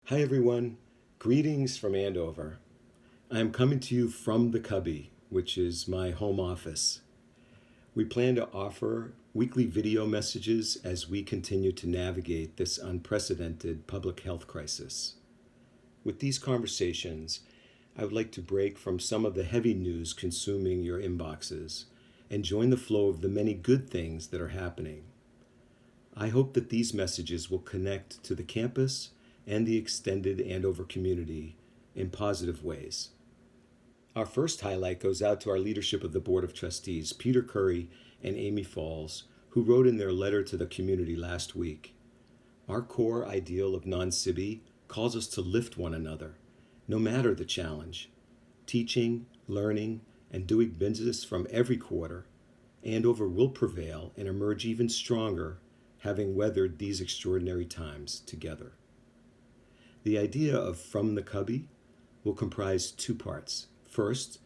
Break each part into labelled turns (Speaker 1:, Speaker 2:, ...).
Speaker 1: Hi everyone, greetings from Andover. I am coming to you from The Cubby, which is my home office. We plan to offer weekly video messages as we continue to navigate this unprecedented public health crisis. With these conversations, I would like to break from some of the heavy news consuming your inboxes and join the flow of the many good things that are happening. I hope that these messages will connect to the campus and the extended Andover community in positive ways. Our first highlight goes out to our leadership of the Board of Trustees, Peter Currie and Amy Falls, who wrote in their letter to the community last week. Our core ideal of non-sibi calls us to lift one another, no matter the challenge. Teaching, learning, and doing business from every quarter, Andover will prevail and emerge even stronger, having weathered these extraordinary times together. The idea of From the Cubby will comprise two parts. First,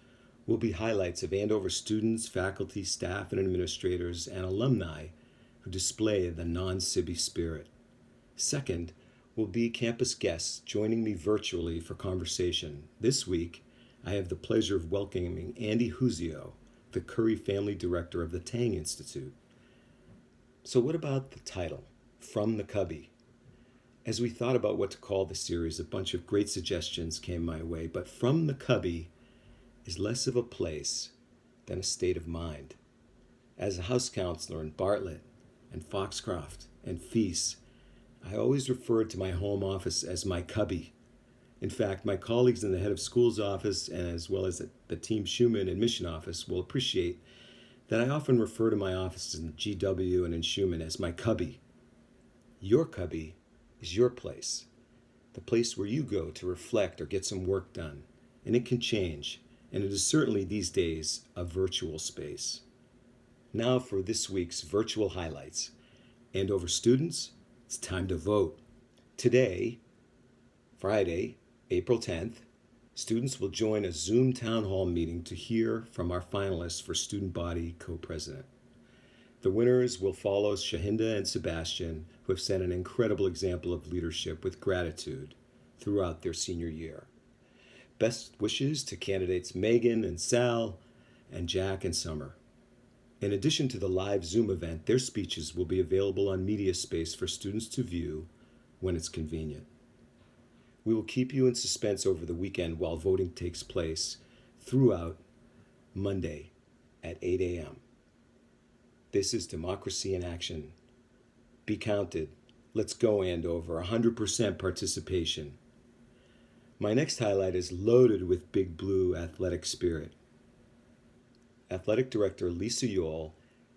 Speaker 1: will be highlights of Andover students, faculty, staff, and administrators, and alumni who display the non-sibi spirit. Second, will be campus guests joining me virtually for conversation. This week, I have the pleasure of welcoming Andrew Housiaux, the Currie Family Director of the Tang Institute. So what about the title, From the Cubby? As we thought about what to call the series, a bunch of great suggestions came my way, but From the Cubby is less of a place than a state of mind. As a house counselor in Bartlett and Foxcroft and Feast, I always referred to my home office as my cubby. In fact, my colleagues in the head of school's office, and as well as the Team Schumann admission office, will appreciate that I often refer to my offices in GW and in Schumann as my cubby. Your cubby is your place, the place where you go to reflect or get some work done. And it can change, and it is certainly these days a virtual space. Now for this week's virtual highlights. Andover students, it's time to vote. Today, Friday, April 10th, students will join a Zoom town hall meeting to hear from our finalists for student body co-president. The winners will follow Shahinda and Sebastian, who have set an incredible example of leadership with gratitude throughout their senior year. Best wishes to candidates Megan and Sal, and Jack and Summer. In addition to the live Zoom event, their speeches will be available on MediaSpace for students to view when it's convenient. We will keep you in suspense over the weekend while voting takes place throughout Monday at 8 a.m. This is democracy in action. Be counted. Let's go, Andover. 100% participation. My next highlight is loaded with Big Blue athletic spirit. Athletic Director Lisa Yule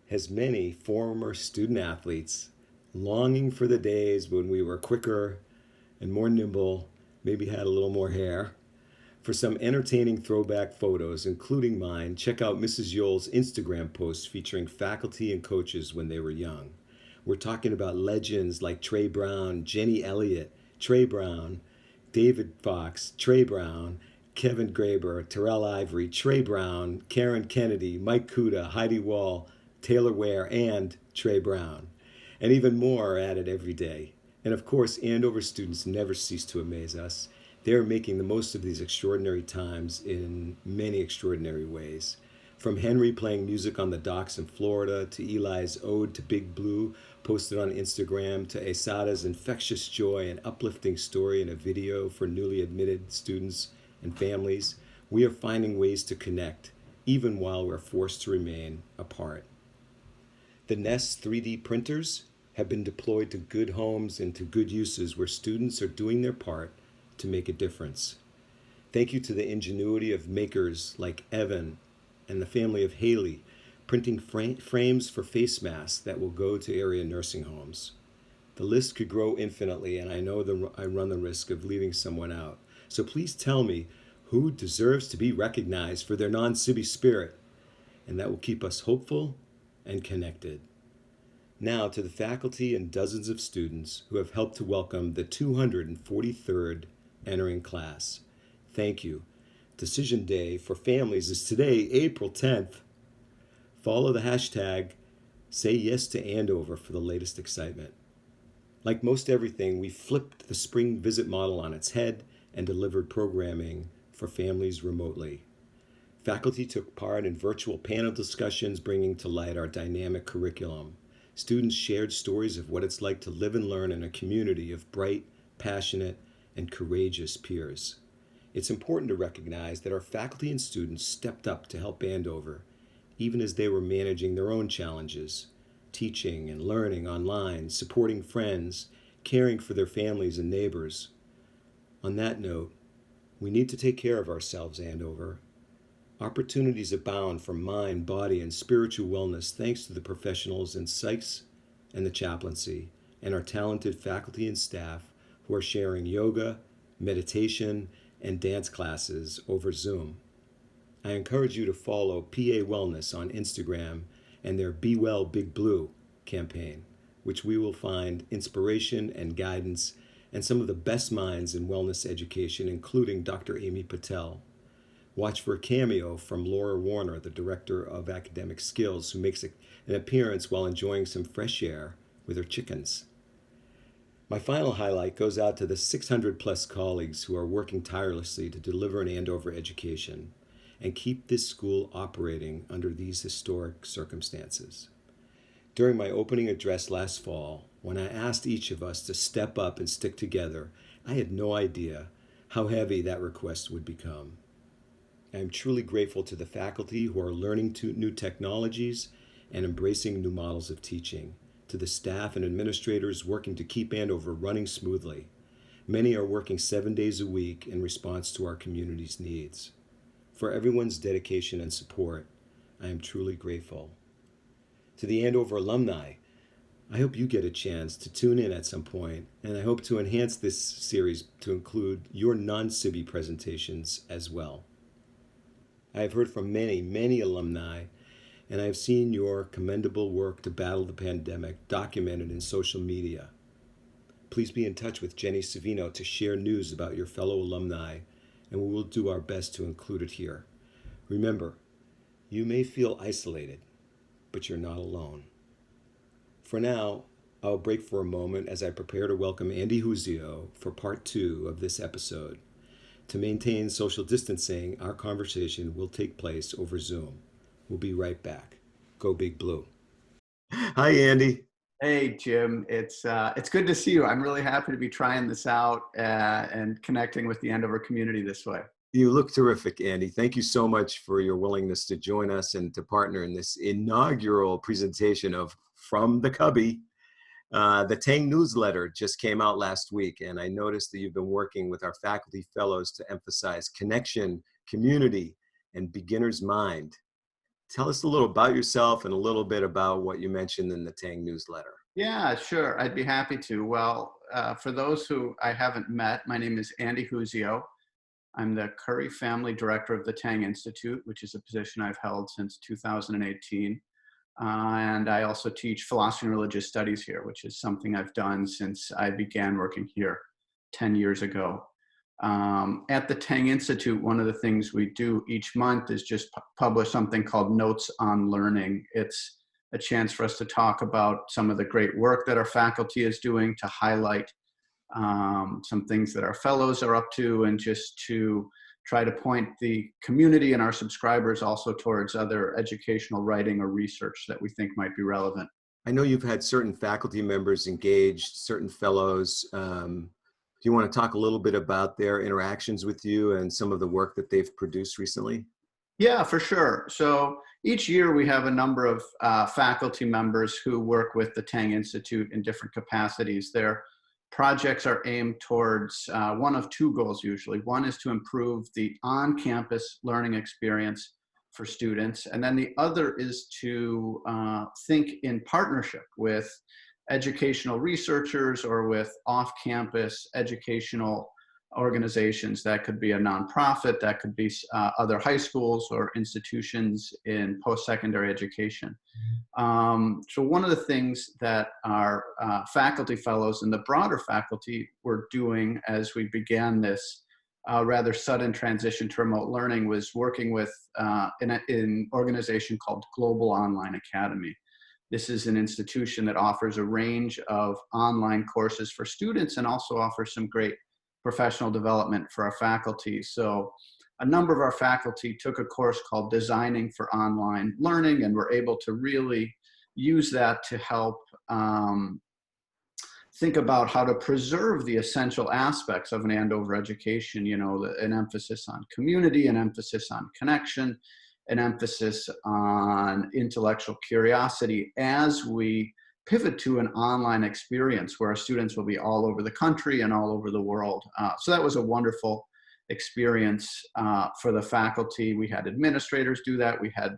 Speaker 1: has many former student athletes longing for the days when we were quicker and more nimble, maybe had a little more hair. For some entertaining throwback photos, including mine, check out Mrs. Yule's Instagram posts featuring faculty and coaches when they were young. We're talking about legends like Trey Brown, Jenny Elliott, Trey Brown, David Fox, Trey Brown, Kevin Graber, Terrell Ivory, Trey Brown, Karen Kennedy, Mike Kuda, Heidi Wall, Taylor Ware, and Trey Brown. And even more are added every day. And of course, Andover students never cease to amaze us. They're making the most of these extraordinary times in many extraordinary ways. From Henry playing music on the docks in Florida, to Eli's ode to Big Blue, posted on Instagram, to Asada's infectious joy and uplifting story in a video for newly admitted students and families, we are finding ways to connect, even while we're forced to remain apart. The Nest 3D printers have been deployed to good homes and to good uses where students are doing their part to make a difference. Thank you to the ingenuity of makers like Evan and the family of Haley, printing frames for face masks that will go to area nursing homes. The list could grow infinitely, and I know I run the risk of leaving someone out. So please tell me who deserves to be recognized for their non-sibi spirit, and that will keep us hopeful and connected. Now to the faculty and dozens of students who have helped to welcome the 243rd entering class. Thank you. Decision Day for families is today, April 10th. Follow the hashtag Say Yes to Andover for the latest excitement. Like most everything, we flipped the spring visit model on its head and delivered programming for families remotely. Faculty took part in virtual panel discussions, bringing to light our dynamic curriculum. Students shared stories of what it's like to live and learn in a community of bright, passionate, and courageous peers. It's important to recognize that our faculty and students stepped up to help Andover, even as they were managing their own challenges, teaching and learning online, supporting friends, caring for their families and neighbors. On that note, we need to take care of ourselves, Andover. Opportunities abound for mind, body, and spiritual wellness thanks to the professionals in psychs and the chaplaincy, and our talented faculty and staff who are sharing yoga, meditation, and dance classes over Zoom. I encourage you to follow PA Wellness on Instagram and their Be Well Big Blue campaign, which we will find inspiration and guidance and some of the best minds in wellness education, including Dr. Amy Patel. Watch for a cameo from Laura Warner, the Director of Academic Skills, who makes an appearance while enjoying some fresh air with her chickens. My final highlight goes out to the 600 plus colleagues who are working tirelessly to deliver an Andover education and keep this school operating under these historic circumstances. During my opening address last fall, when I asked each of us to step up and stick together, I had no idea how heavy that request would become. I am truly grateful to the faculty who are learning new technologies and embracing new models of teaching, to the staff and administrators working to keep Andover running smoothly. Many are working 7 days a week in response to our community's needs. For everyone's dedication and support, I am truly grateful. To the Andover alumni, I hope you get a chance to tune in at some point, and I hope to enhance this series to include your non-sibi presentations as well. I have heard from many alumni, and I have seen your commendable work to battle the pandemic documented in social media. Please be in touch with Jenny Savino to share news about your fellow alumni, and we will do our best to include it here. Remember, you may feel isolated, but you're not alone. For now, I'll break for a moment as I prepare to welcome Andrew Housiaux for part 2 of this episode. To maintain social distancing, our conversation will take place over Zoom. We'll be right back. Go Big Blue. Hi, Andy.
Speaker 2: Hey, Jim. It's good to see you. I'm really happy to be trying this out and connecting with the Andover community this way.
Speaker 1: You look terrific, Andy. Thank you so much for your willingness to join us and to partner in this inaugural presentation of From The Cubby. The Tang newsletter just came out last week, and I noticed that you've been working with our faculty fellows to emphasize connection, community, and beginner's mind. Tell us a little about yourself and a little bit about what you mentioned in the Tang newsletter.
Speaker 2: Yeah, sure. I'd be happy to. Well, for those who I haven't met, my name is Andrew Housiaux. I'm the Currie Family Director of the Tang Institute, which is a position I've held since 2018. And I also teach philosophy and religious studies here, which is something I've done since I began working here 10 years ago. At the Tang Institute, one of the things we do each month is just publish something called Notes on Learning. It's a chance for us to talk about some of the great work that our faculty is doing, to highlight some things that our fellows are up to, and just to try to point the community and our subscribers also towards other educational writing or research that we think might be relevant.
Speaker 1: I know you've had certain faculty members engaged, certain fellows. Do you want to talk a little bit about their interactions with you and some of the work that they've produced recently?
Speaker 2: Yeah, for sure. So each year we have a number of faculty members who work with the Tang Institute in different capacities. Their projects are aimed towards one of two goals usually. One is to improve the on-campus learning experience for students, and then the other is to think in partnership with educational researchers or with off-campus educational organizations. That could be a nonprofit, that could be other high schools or institutions in post-secondary education. So one of the things that our faculty fellows and the broader faculty were doing as we began this rather sudden transition to remote learning was working with an organization called Global Online Academy. This is an institution that offers a range of online courses for students and also offers some great professional development for our faculty. So a number of our faculty took a course called Designing for Online Learning, and were able to really use that to help think about how to preserve the essential aspects of an Andover education, you know, an emphasis on community, an emphasis on connection, an emphasis on intellectual curiosity as we pivot to an online experience where our students will be all over the country and all over the world. So that was a wonderful experience for the faculty. We had administrators do that. We had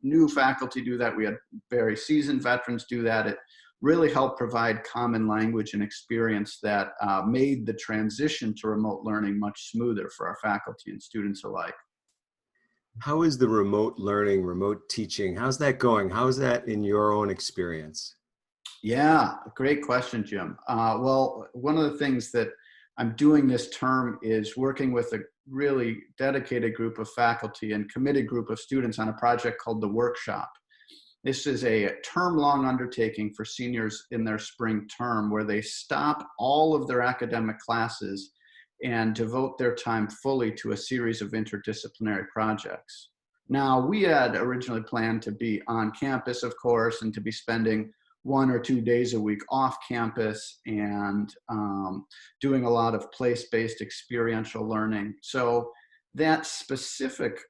Speaker 2: new faculty do that. We had very seasoned veterans do that. It really helped provide common language and experience that made the transition to remote learning much smoother for our faculty and students alike.
Speaker 1: How is the remote learning, remote teaching, how's that going? How is that in your own experience?
Speaker 2: Yeah, great question, Jim. Well, one of the things that I'm doing this term is working with a really dedicated group of faculty and committed group of students on a project called The Workshop. This is a term-long undertaking for seniors in their spring term where they stop all of their academic classes and devote their time fully to a series of interdisciplinary projects. Now, we had originally planned to be on campus, of course, and to be spending 1 or 2 days a week off campus and doing a lot of place-based experiential learning. So that specific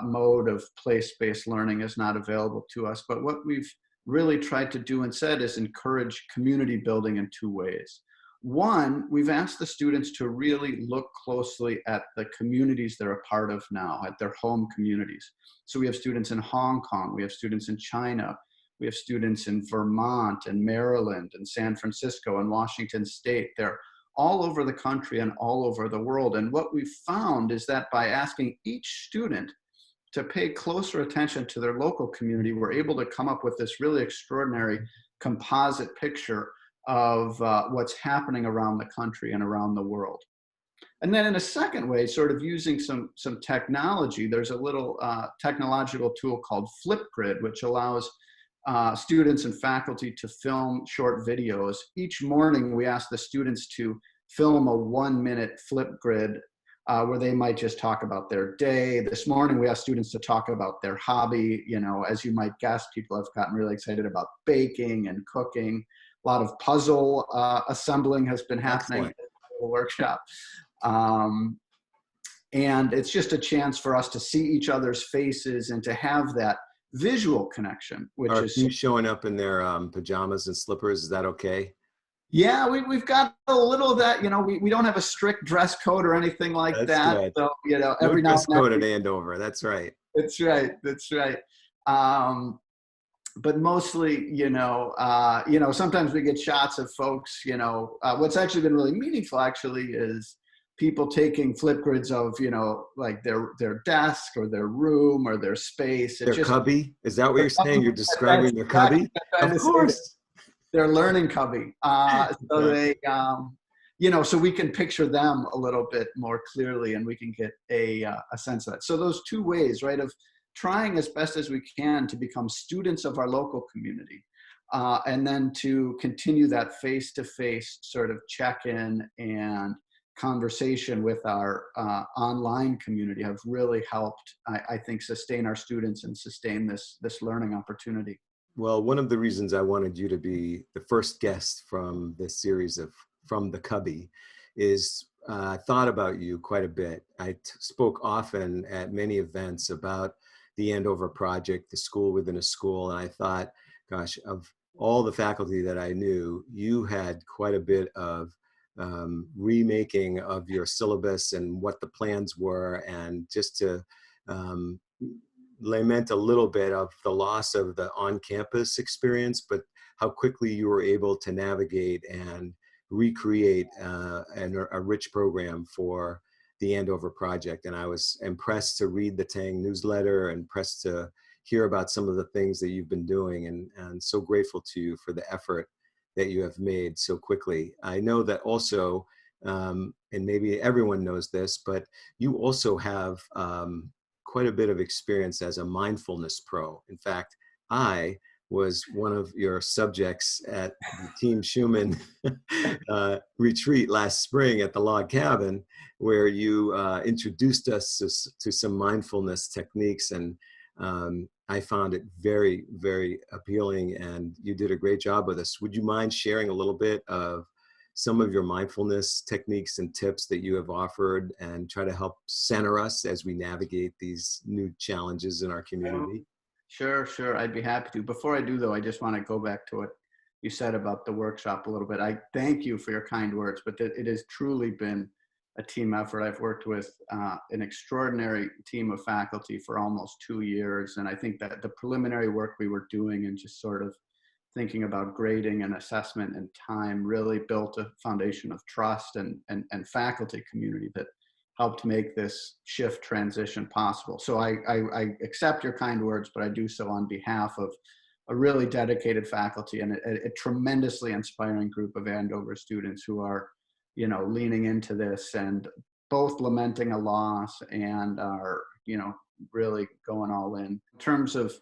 Speaker 2: mode of place-based learning is not available to us. But what we've really tried to do instead is encourage community building in 2 ways. One, we've asked the students to really look closely at the communities they're a part of now, at their home communities. So we have students in Hong Kong, we have students in China, we have students in Vermont and Maryland and San Francisco and Washington State. They're all over the country and all over the world. And what we've found is that by asking each student to pay closer attention to their local community, we're able to come up with this really extraordinary composite picture of what's happening around the country and around the world. And then in a second way, sort of using some technology, there's a little technological tool called Flipgrid, which allows students and faculty to film short videos. Each morning, we ask the students to film a 1-minute Flipgrid where they might just talk about their day. This morning, we asked students to talk about their hobby. You know, as you might guess, people have gotten really excited about baking and cooking. A lot of puzzle assembling has been happening at the workshop. And it's just a chance for us to see each other's faces and to have that visual connection, which
Speaker 1: Are
Speaker 2: is
Speaker 1: you showing up in their pajamas and slippers? Is that okay?
Speaker 2: Yeah, we've got a little of that. You know, we don't have a strict dress code or anything like
Speaker 1: That's
Speaker 2: that.
Speaker 1: good.
Speaker 2: So, you know,
Speaker 1: No
Speaker 2: every now
Speaker 1: dress
Speaker 2: and
Speaker 1: code
Speaker 2: then.
Speaker 1: at Andover. That's right.
Speaker 2: That's right. That's right. But mostly, sometimes we get shots of folks, what's actually been really meaningful actually is people taking Flipgrids of, like their desk or their room or their space.
Speaker 1: Their cubby? Is that what you're saying? You're describing their cubby? Of course.
Speaker 2: Their learning cubby. So they, so we can picture them a little bit more clearly and we can get a sense of that. So those 2 ways, right, of trying as best as we can to become students of our local community and then to continue that face-to-face sort of check-in and conversation with our online community have really helped, I think, sustain our students and sustain this learning opportunity.
Speaker 1: Well, one of the reasons I wanted you to be the first guest from this series of From the Cubby is I thought about you quite a bit. I spoke often at many events about the Andover Project, the school within a school, and I thought, gosh, of all the faculty that I knew, you had quite a bit of remaking of your syllabus and what the plans were, and just to lament a little bit of the loss of the on-campus experience, but how quickly you were able to navigate and recreate a rich program for the Andover Project. And I was impressed to read the Tang newsletter, and impressed to hear about some of the things that you've been doing, and so grateful to you for the effort that you have made so quickly. I know that also, and maybe everyone knows this, but you also have quite a bit of experience as a mindfulness pro. In fact, I was one of your subjects at the Team Schumann retreat last spring at the log cabin, where you introduced us to some mindfulness techniques. And I found it very, very appealing, and you did a great job with us. Would you mind sharing a little bit of some of your mindfulness techniques and tips that you have offered, and try to help center us as we navigate these new challenges in our community?
Speaker 2: Sure, sure. I'd be happy to. Before I do, though, I just want to go back to what you said about the workshop a little bit. I thank you for your kind words, but it has truly been a team effort. I've worked with an extraordinary team of faculty for almost 2 years. And I think that the preliminary work we were doing and just sort of thinking about grading and assessment and time really built a foundation of trust and faculty community that helped make this shift transition possible. So I accept your kind words, but I do so on behalf of a really dedicated faculty and a tremendously inspiring group of Andover students who are, you know, leaning into this and both lamenting a loss and are, you know, really going all in. In terms of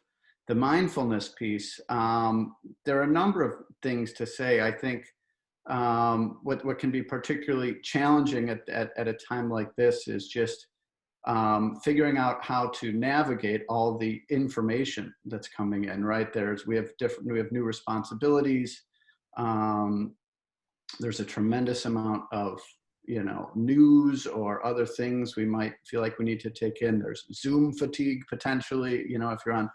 Speaker 2: the mindfulness piece, there are a number of things to say. I think what can be particularly challenging at a time like this is just figuring out how to navigate all the information that's coming in, right? We have new responsibilities. There's a tremendous amount of, you know, news or other things we might feel like we need to take in. There's Zoom fatigue potentially, you know, if you're on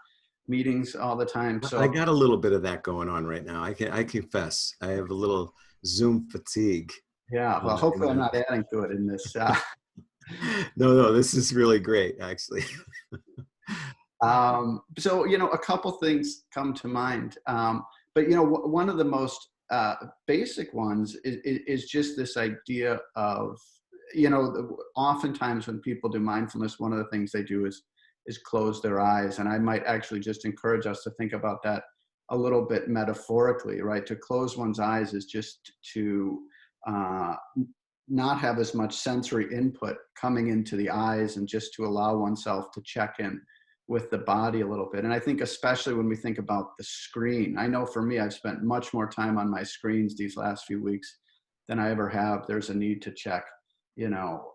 Speaker 2: meetings all the time. So
Speaker 1: I got a little bit of that going on right now. I confess, I have a little Zoom fatigue.
Speaker 2: yeah, well, hopefully I'm not adding to it in this.
Speaker 1: No, this is really great, actually.
Speaker 2: So, you know, a couple things come to mind. But, you know, one of the most basic ones is just this idea of, you know, oftentimes when people do mindfulness, one of the things they do is close their eyes. And I might actually just encourage us to think about that a little bit metaphorically, right? To close one's eyes is just to not have as much sensory input coming into the eyes and just to allow oneself to check in with the body a little bit. And I think especially when we think about the screen, I know for me, I've spent much more time on my screens these last few weeks than I ever have. There's a need to check, you know,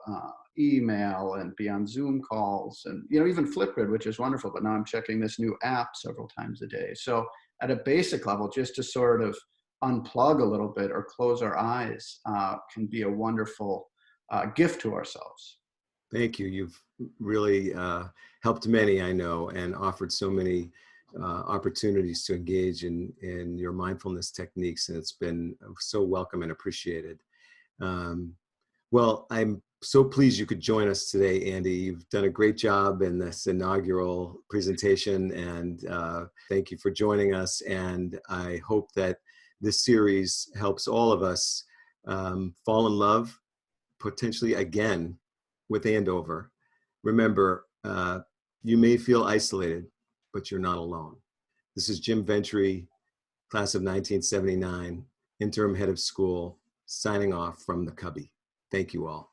Speaker 2: email and be on Zoom calls and, you know, even Flipgrid, which is wonderful, but now I'm checking this new app several times a day. So at a basic level, just to sort of unplug a little bit or close our eyes can be a wonderful gift to ourselves.
Speaker 1: Thank you. You've really helped many, I know, and offered so many opportunities to engage in your mindfulness techniques, and it's been so welcome and appreciated. Well, I'm so pleased you could join us today, Andy. You've done a great job in this inaugural presentation, and thank you for joining us. And I hope that this series helps all of us fall in love, potentially again, with Andover. Remember, you may feel isolated, but you're not alone. This is Jim Ventre, class of 1979, interim head of school, signing off from the Cubby. Thank you all.